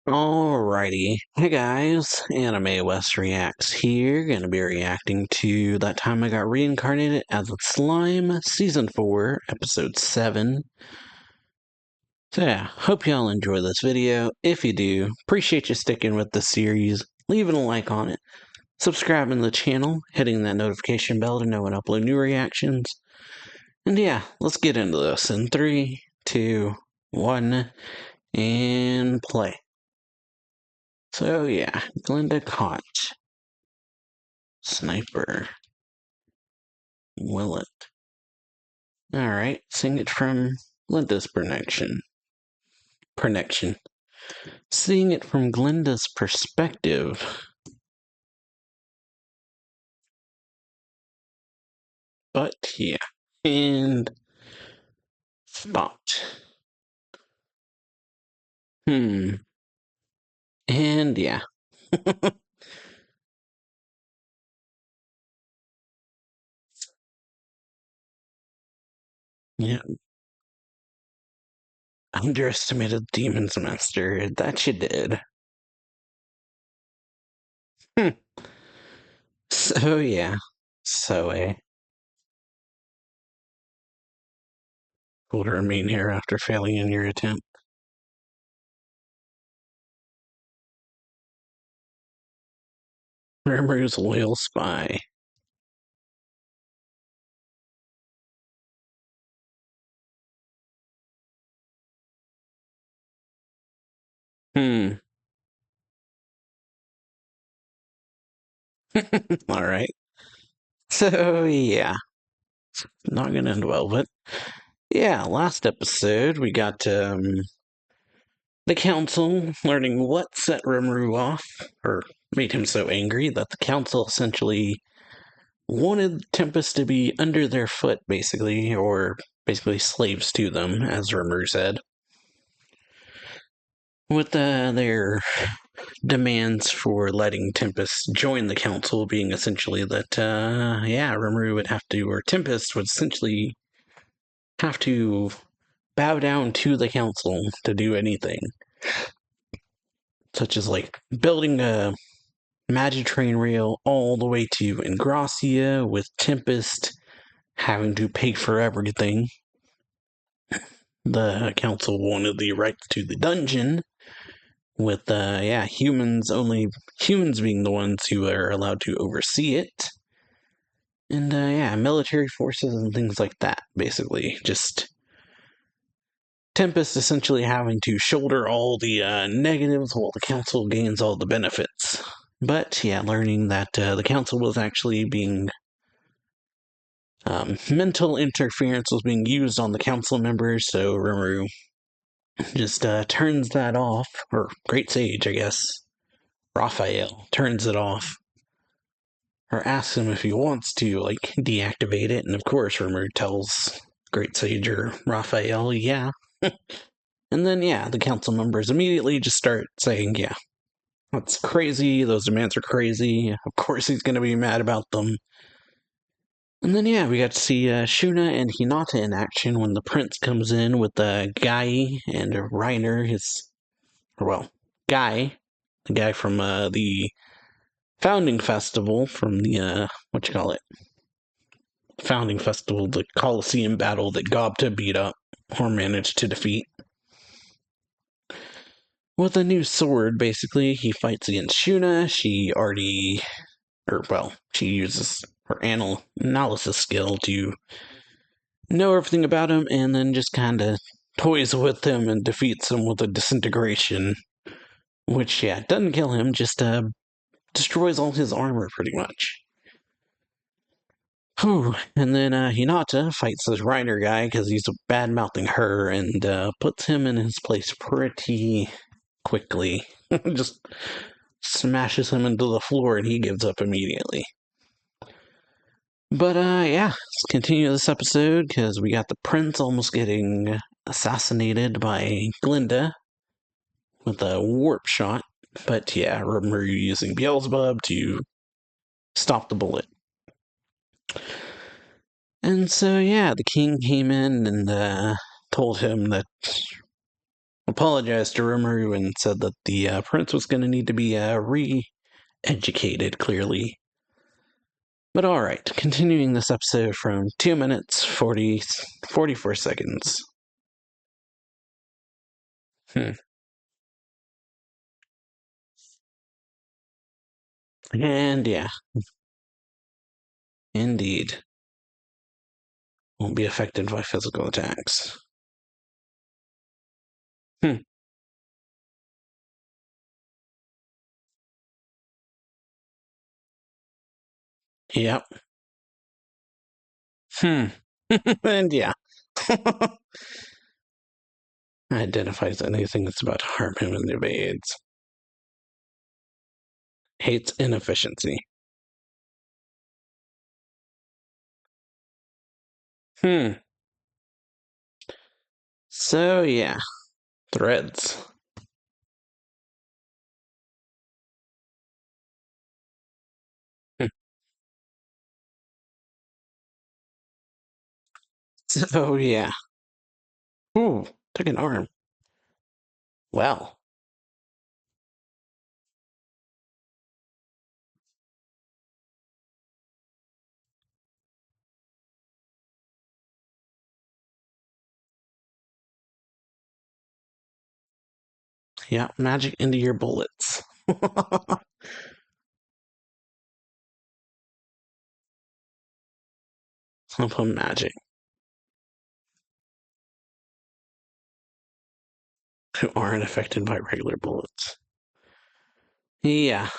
Alrighty. Hey guys, AnimeWestReacts here, gonna be reacting to that time I got reincarnated as a slime, Season 4, Episode 7. So yeah, hope y'all enjoy this video. If you do, appreciate you sticking with the series, leaving a like on it, subscribing to the channel, hitting that notification bell to know when I upload new reactions. And yeah, let's get into this in 3, 2, 1, and play. So yeah, Glenda caught. Sniper. Will it? Alright, sing it from Glenda's Pronection. Seeing it from Glenda's perspective. But yeah. And stopped. And yeah. Yeah. Underestimated Demon's Master. That you did. So yeah. So will remain here after failing in your attempt. Rimru's loyal spy. Alright. So yeah. Not gonna end well, but yeah, last episode we got the council learning what set Rimuru off, or made him so angry that the council essentially wanted Tempest to be under their foot, basically, or basically slaves to them, as Rimuru said. With their demands for letting Tempest join the council being essentially that, yeah, Rimuru would have to, or Tempest would essentially have to bow down to the council to do anything. Such as, like, building a magic train rail all the way to Ingracia, with Tempest having to pay for everything. The council wanted the rights to the dungeon, with, yeah, humans being the ones who are allowed to oversee it. And, yeah, military forces and things like that, basically. Just Tempest essentially having to shoulder all the negatives while the council gains all the benefits. But yeah, learning that the council was actually being mental interference was being used on the council members, so Rimuru just turns that off, or Great Sage, I guess. Raphael turns it off, or asks him if he wants to, like, deactivate it, and of course Rimuru tells Great Sage or Raphael, yeah. And then, yeah, the council members immediately just start saying, yeah, that's crazy, those demands are crazy, of course he's going to be mad about them. And then, yeah, we got to see Shuna and Hinata in action when the prince comes in with Guy and Reiner, Guy, the guy from the founding festival from the, founding festival, the Colosseum battle that Gobta beat up, or managed to defeat. With a new sword, basically, he fights against Shuna. She uses her analysis skill to know everything about him, and then just kind of toys with him and defeats him with a disintegration. Which, yeah, doesn't kill him, just destroys all his armor, pretty much. Whew. And then Hinata fights this Reiner guy because he's bad-mouthing her, and puts him in his place pretty quickly. Just smashes him into the floor, and he gives up immediately. But, yeah, let's continue this episode, because we got the prince almost getting assassinated by Glenda with a warp shot. But, yeah, Rimuru using Beelzebub to stop the bullet. And so, yeah, the king came in and told him that apologized to Rimuru and said that the prince was going to need to be re-educated, clearly. But alright, continuing this episode from 2 minutes, 44 seconds. And yeah, indeed. Won't be affected by physical attacks. Yep. And yeah. Identifies anything that's about to harm him and evades. Hates inefficiency. So yeah. Threads. So yeah. Ooh, took an arm. Well. Yeah, magic into your bullets. I'll put magic. Who aren't affected by regular bullets. Yeah.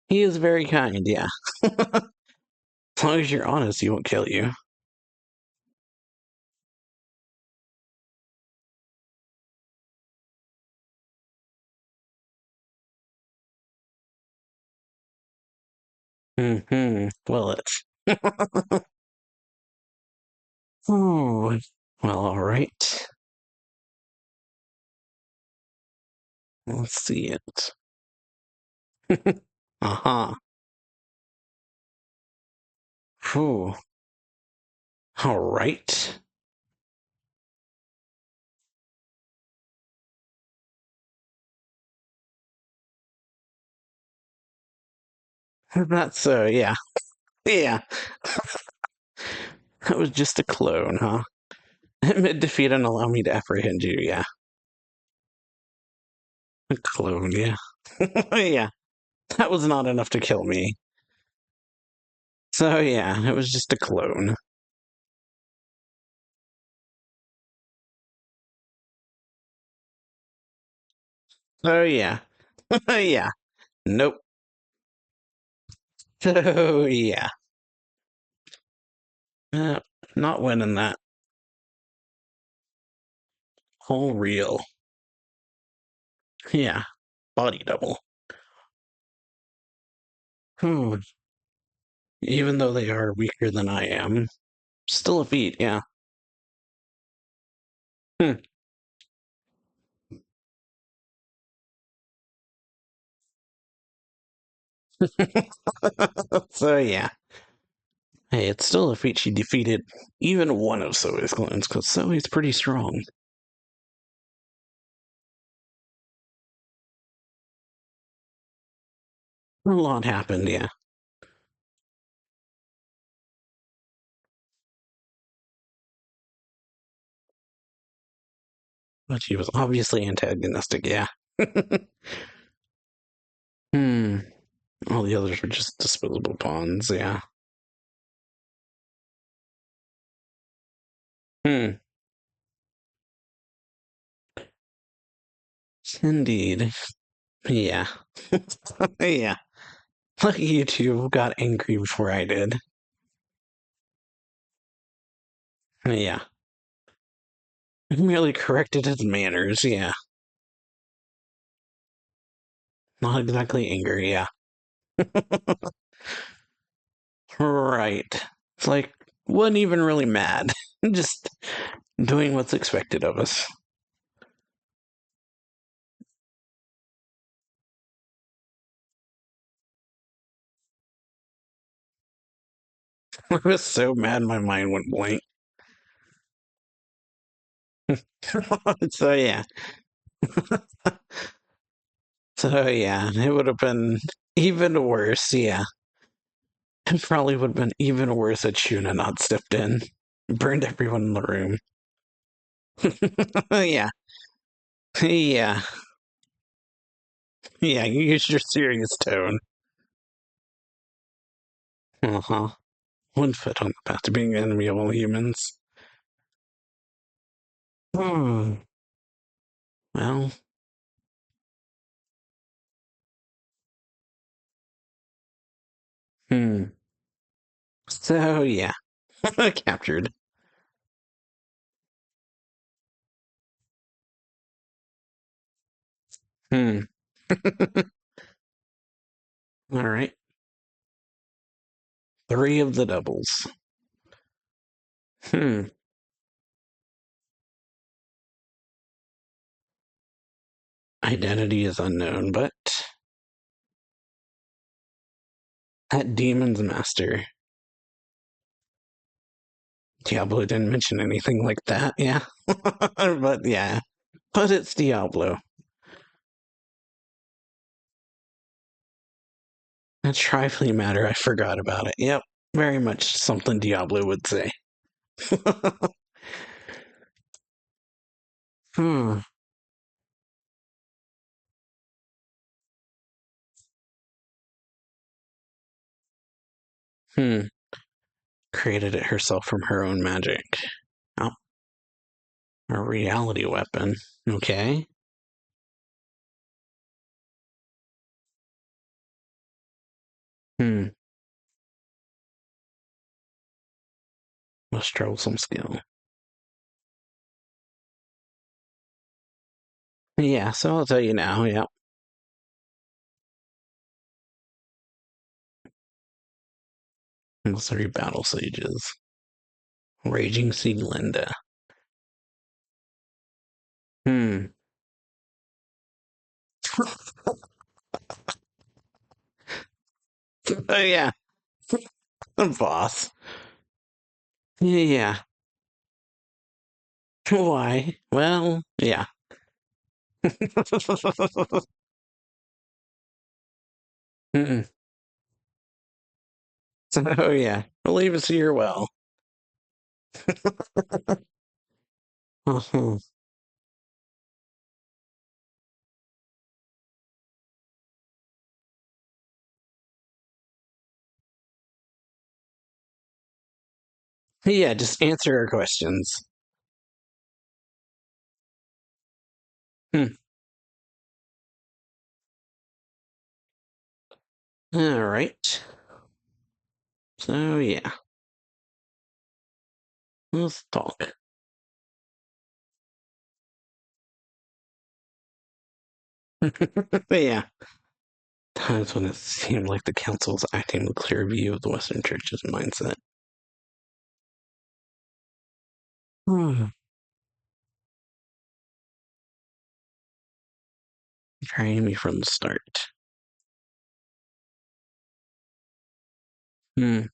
He is very kind, yeah. As long as you're honest, he won't kill you. Well, it's. Ooh. Well, alright. Let's see it. Uh-huh. Whew. Alright. That's, yeah. Yeah. That was just a clone, huh? Mid defeat and allow me to apprehend you, yeah. A clone, yeah. Yeah. That was not enough to kill me. So, yeah, it was just a clone. Oh, yeah. Yeah. Nope. So, yeah. Not winning that. Whole reel. Yeah. Body double. Hmm. Even though they are weaker than I am, still a feat, yeah. Hmm. So, yeah. Hey, it's still a feat she defeated even one of Zoe's clones, because Zoe's pretty strong. A lot happened, yeah. But she was obviously antagonistic, yeah. Hmm. All the others were just disposable pawns, yeah. Hmm. Indeed. Yeah. Yeah. Lucky you two got angry before I did. Yeah. Merely corrected his manners, yeah. Not exactly angry, yeah. Right. It's like, wasn't even really mad. Just doing what's expected of us. I was so mad my mind went blank. So yeah. So yeah, it would have been even worse, yeah. It probably would have been even worse had Shuna not stepped in. Burned everyone in the room. Yeah. Yeah. Yeah, you use your serious tone. Uh-huh. One foot on the path to being the enemy of all humans. Hmm. Well, hmm. So yeah. Captured. Hmm. Alright. Three of the doubles. Hmm. Identity is unknown, but that demon's master. Diablo didn't mention anything like that, yeah. But yeah. But it's Diablo. A trifling matter, I forgot about it. Yep. Very much something Diablo would say. Hmm. Hmm. Created it herself from her own magic. Oh, a reality weapon. Okay. Hmm. Most troublesome skill. Yeah, so I'll tell you now. Yep. Three battle sages. Raging Sea Linda. Hmm. Oh yeah, boss. Yeah. Why? Well, yeah. Mm-mm. So yeah, believe us here well. Uh-huh. Yeah, just answer our questions. Hmm. All right. So yeah, let's talk. Yeah. Times when it seemed like the council was acting with clear view of the Western Church's mindset. Hmm. Trying me from the start. Hmm.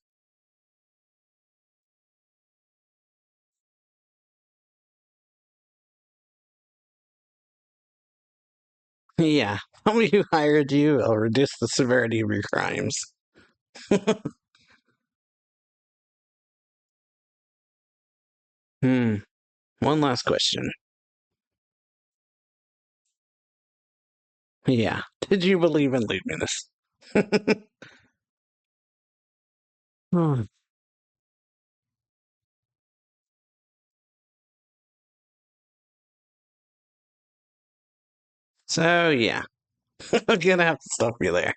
Yeah. How many who hired you? I'll reduce the severity of your crimes. Hmm. One last question. Yeah. Did you believe in Luminous? Hmm. So yeah, I'm gonna have to stop you there.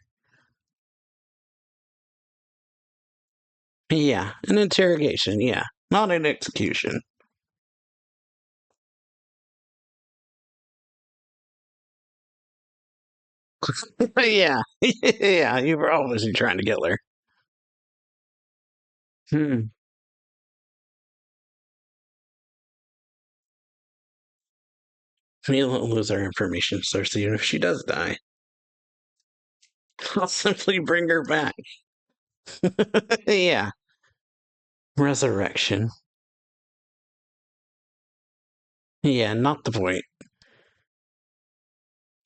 Yeah, an interrogation. Yeah, not an execution. Yeah, yeah, you were obviously trying to get there. Hmm. We won't lose our information source even if she does die. I'll simply bring her back. Yeah, resurrection. Yeah, not the point.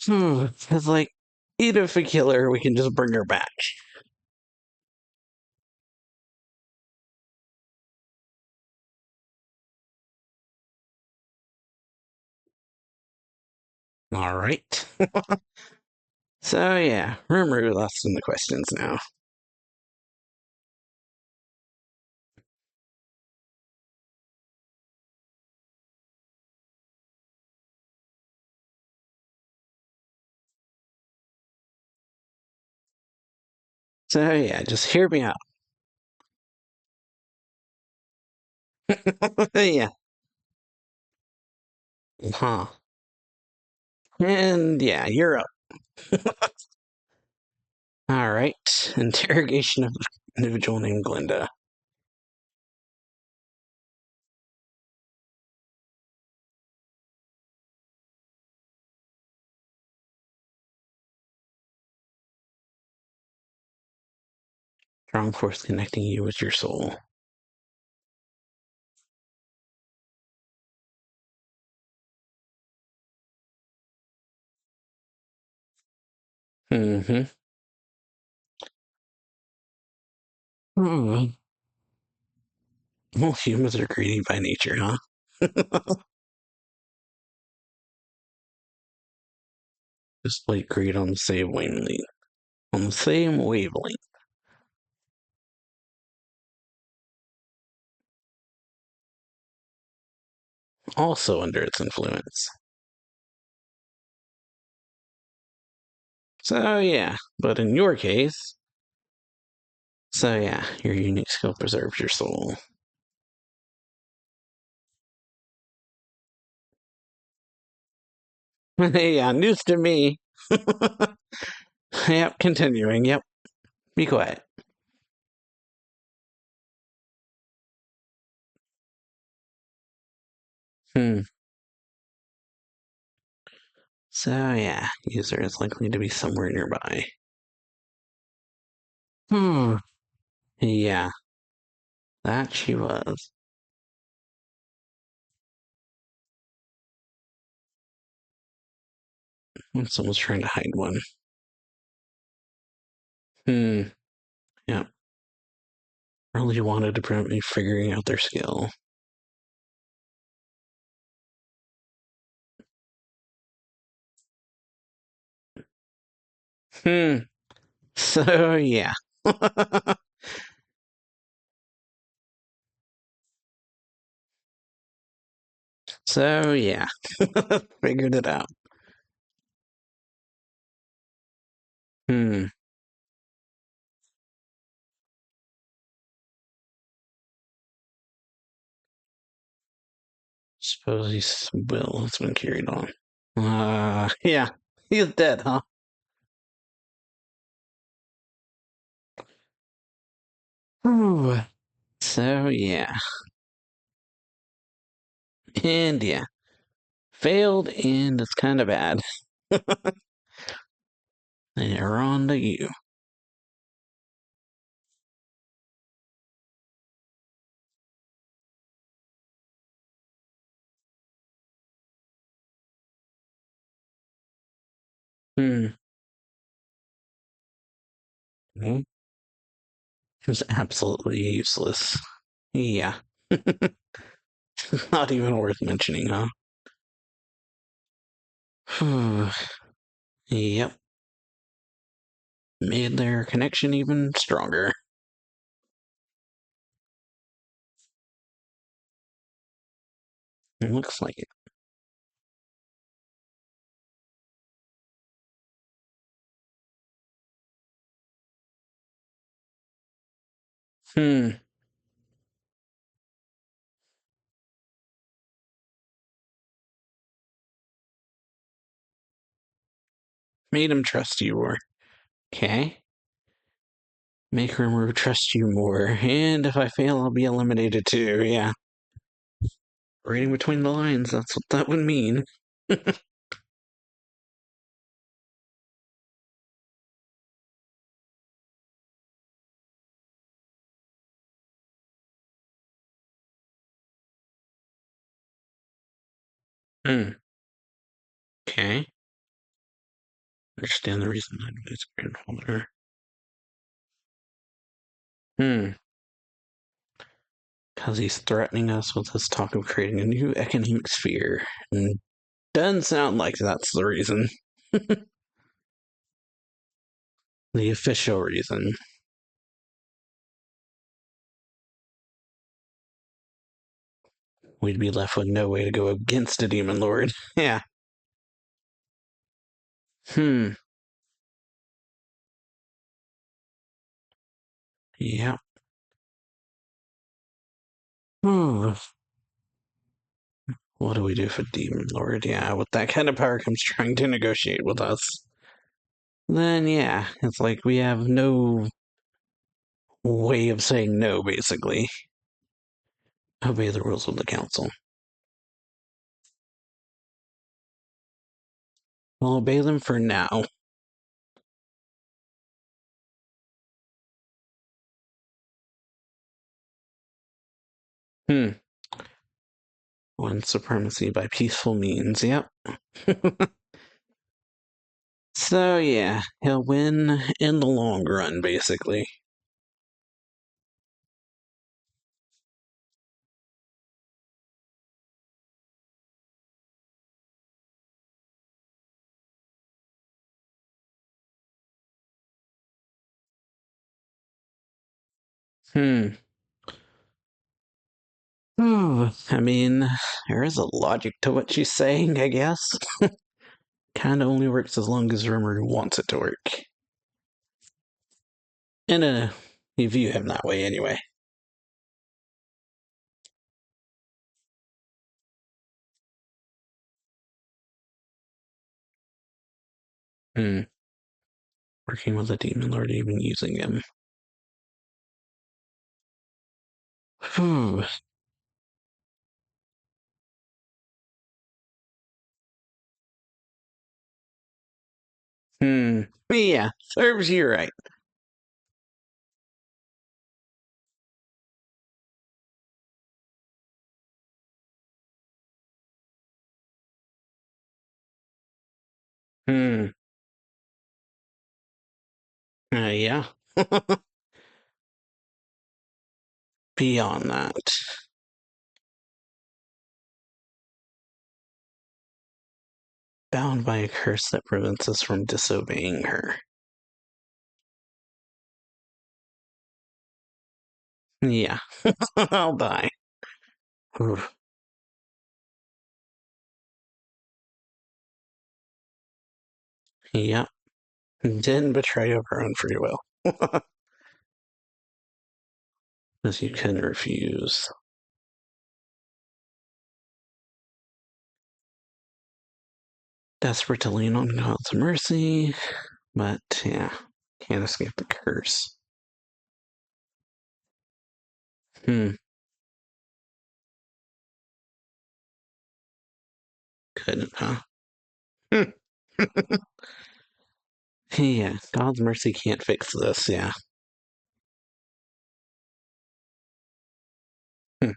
It's like, even if we kill her, we can just bring her back. Alright. So, yeah, Rimuru lost in the questions now. So, yeah, just hear me out. Yeah. Huh. And, yeah, you're up. Alright. Interrogation of individual named Glinda. Strong force connecting you with your soul. Mm-hmm. Hmm. Well, humans are greedy by nature, huh? Display greed on the same wavelength. On the same wavelength. Also under its influence. So, yeah. But in your case, so yeah, your unique skill preserves your soul. Yeah, news to me. Yep, continuing. Yep. Be quiet. Hmm. So, yeah, user is likely to be somewhere nearby. Hmm. Yeah, that she was. Someone's trying to hide one. Hmm. Yep. Really wanted to prevent me figuring out their skill. Hmm. So, yeah. So, yeah. Figured it out. Hmm. Suppose his will has been carried on. Yeah. He's dead, huh? Ooh. So, yeah. And, yeah. Failed, and it's kind of bad. And you're on to you. Hmm. It was absolutely useless. Yeah. Not even worth mentioning, huh? Yep. Made their connection even stronger. It looks like it. Hmm. Made him trust you more. Okay. Make Rimuru trust you more. And if I fail, I'll be eliminated too. Yeah. Reading between the lines, that's what that would mean. Hmm. Okay. Understand the reason that his grandfather. Hmm. Because he's threatening us with his talk of creating a new economic sphere. And doesn't sound like that's the reason. The official reason. We'd be left with no way to go against a demon lord. Yeah. Hmm. Yeah. Hmm. What do we do for demon lord? Yeah, with that kind of power comes trying to negotiate with us. Then yeah, it's like we have no way of saying no, basically. Obey the rules of the council. We'll obey them for now. Hmm. Win supremacy by peaceful means. Yep. So yeah, he'll win in the long run, basically. Hmm. I mean, there is a logic to what she's saying, I guess. Kind of only works as long as Rimuru wants it to work. And you view him that way anyway. Hmm. Working with a demon lord, even using him. Whew. Hmm. Yeah, serves you right. Hmm. Yeah. Beyond that. Bound by a curse that prevents us from disobeying her. Yeah. I'll die. Oof. Yep. Didn't betray of her own free will. Because you couldn't refuse. Desperate to lean on God's mercy, but yeah, can't escape the curse. Hmm, couldn't, huh? Hmm. Yeah, God's mercy can't fix this, yeah. Hmm.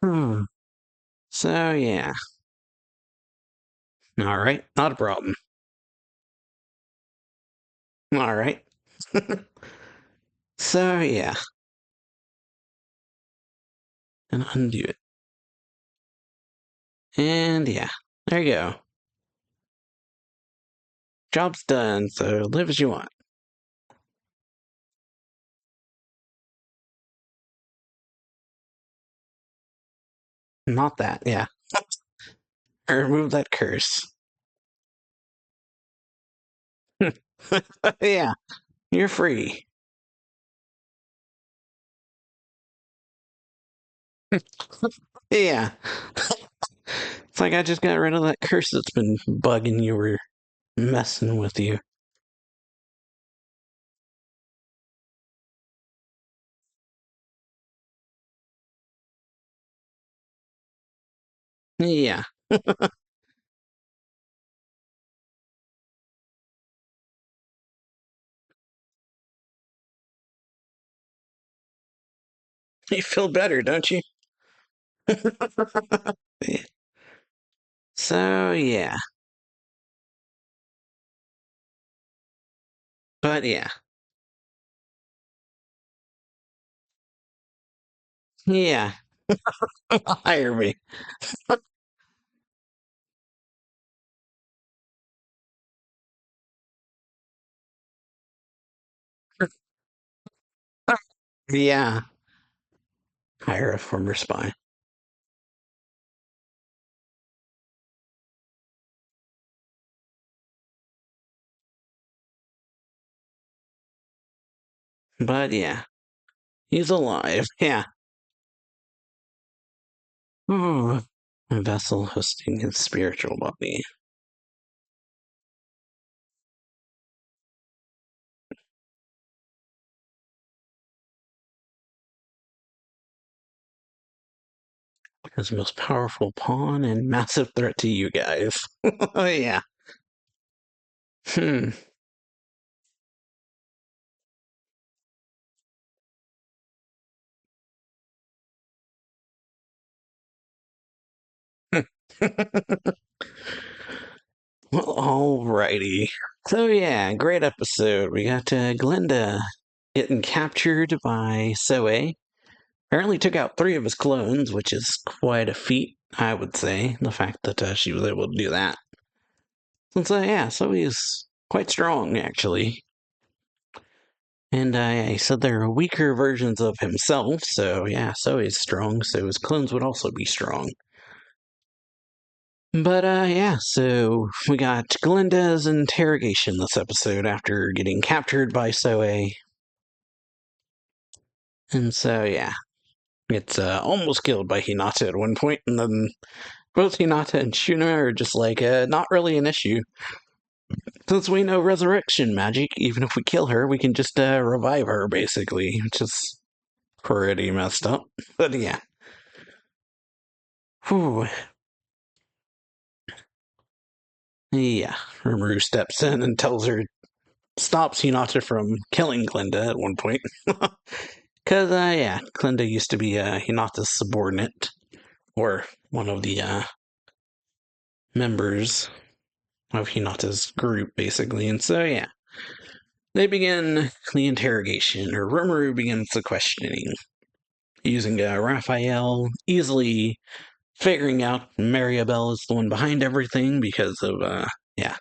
Hmm. So, yeah. Alright, not a problem. Alright. So, yeah, and undo it. And yeah, there you go. Job's done, so live as you want. Not that, yeah. Remove that curse. Yeah, you're free. Yeah. It's like I just got rid of that curse that's been bugging you or messing with you. Yeah. You feel better, don't you? So, yeah. But, yeah. Yeah. Hire me. Yeah. Hire a former spy. But, yeah. He's alive. Yeah. Oh, a vessel hosting his spiritual body. His most powerful pawn and massive threat to you guys. Oh, yeah. Hmm. Well, alrighty. So, yeah, great episode. We got Glinda getting captured by Soe. Apparently took out 3 of his clones, which is quite a feat, I would say. The fact that she was able to do that. Since, yeah, Soe is quite strong, actually. And he said they're weaker versions of himself, so yeah, Soe is strong, so his clones would also be strong. But yeah, so we got Glinda's interrogation this episode after getting captured by Soe. And so yeah, it's almost killed by Hinata at one point, and then both Hinata and Shuna are just like, not really an issue. Since we know resurrection magic, even if we kill her, we can just revive her, basically, which is pretty messed up. But yeah. Whew. Yeah, Rimuru steps in and tells her, stops Hinata from killing Glinda at one point. Because, yeah, Glinda used to be Hinata's subordinate, or one of the members of Hinata's group, basically. And so, yeah, they begin the interrogation, or Rimuru begins the questioning, using Raphael easily figuring out Maribel is the one behind everything because of, yeah,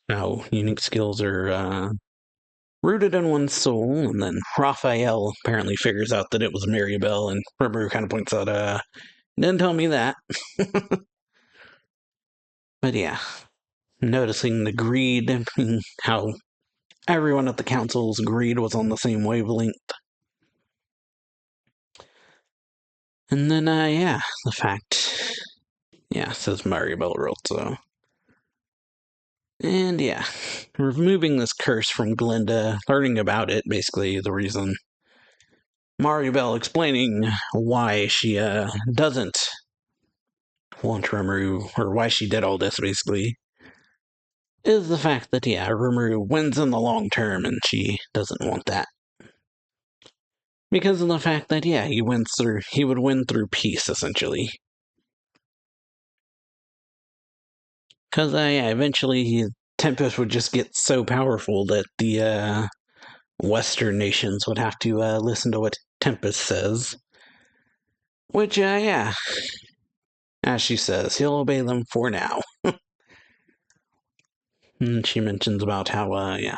how unique skills are rooted in one's soul, and then Raphael apparently figures out that it was Maribel, and Rimuru kind of points out, didn't tell me that. But yeah, noticing the greed, how everyone at the council's greed was on the same wavelength. And then, yeah, the fact, yeah, says Maribel wrote so. And yeah, removing this curse from Glinda, learning about it, basically the reason. Maribel explaining why she doesn't want Rimuru, or why she did all this, basically, is the fact that, yeah, Rimuru wins in the long term, and she doesn't want that. Because of the fact that, yeah, he would win through peace, essentially. Because, yeah, eventually Tempest would just get so powerful that the Western nations would have to listen to what Tempest says. Which, yeah, as she says, he'll obey them for now. And she mentions about how, yeah,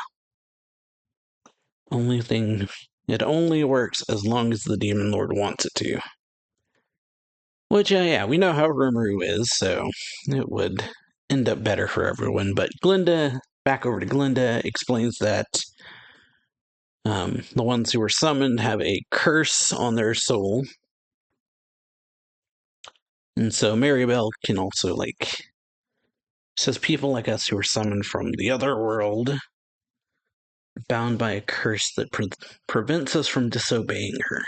only thing, it only works as long as the Demon Lord wants it to. Which, yeah, we know how Rimuru is, so it would end up better for everyone. But Glinda, back over to Glinda, explains that the ones who were summoned have a curse on their soul. And so Maribel can also, like, says people like us who are summoned from the other world, bound by a curse that prevents us from disobeying her.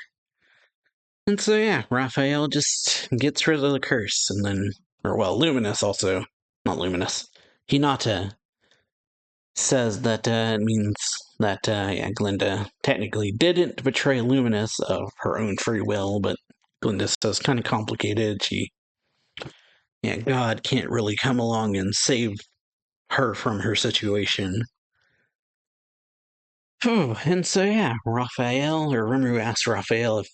And so, yeah, Raphael just gets rid of the curse, and then, or well, Luminous also, not Luminous, Hinata says that it means that, yeah, Glinda technically didn't betray Luminous of her own free will, but Glinda says kind of complicated. God can't really come along and save her from her situation. And so Raphael or Rimuru asks Raphael if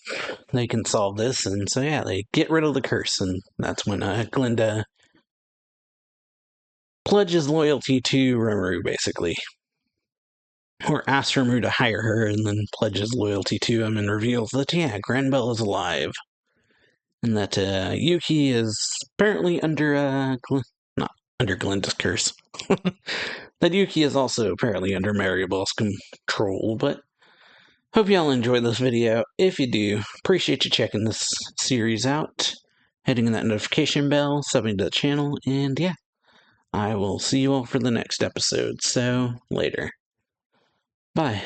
they can solve this, and so they get rid of the curse, and that's when Glinda pledges loyalty to Rimuru, basically. Or asks Rimuru to hire her, and then pledges loyalty to him, and reveals that, Granbell is alive. And that Yuki is apparently under, not under Glinda's curse. That Yuki is also apparently under Maribel's control, but hope y'all enjoyed this video. If you do, appreciate you checking this series out, hitting that notification bell, subbing to the channel, and I will see you all for the next episode. So, later. Bye.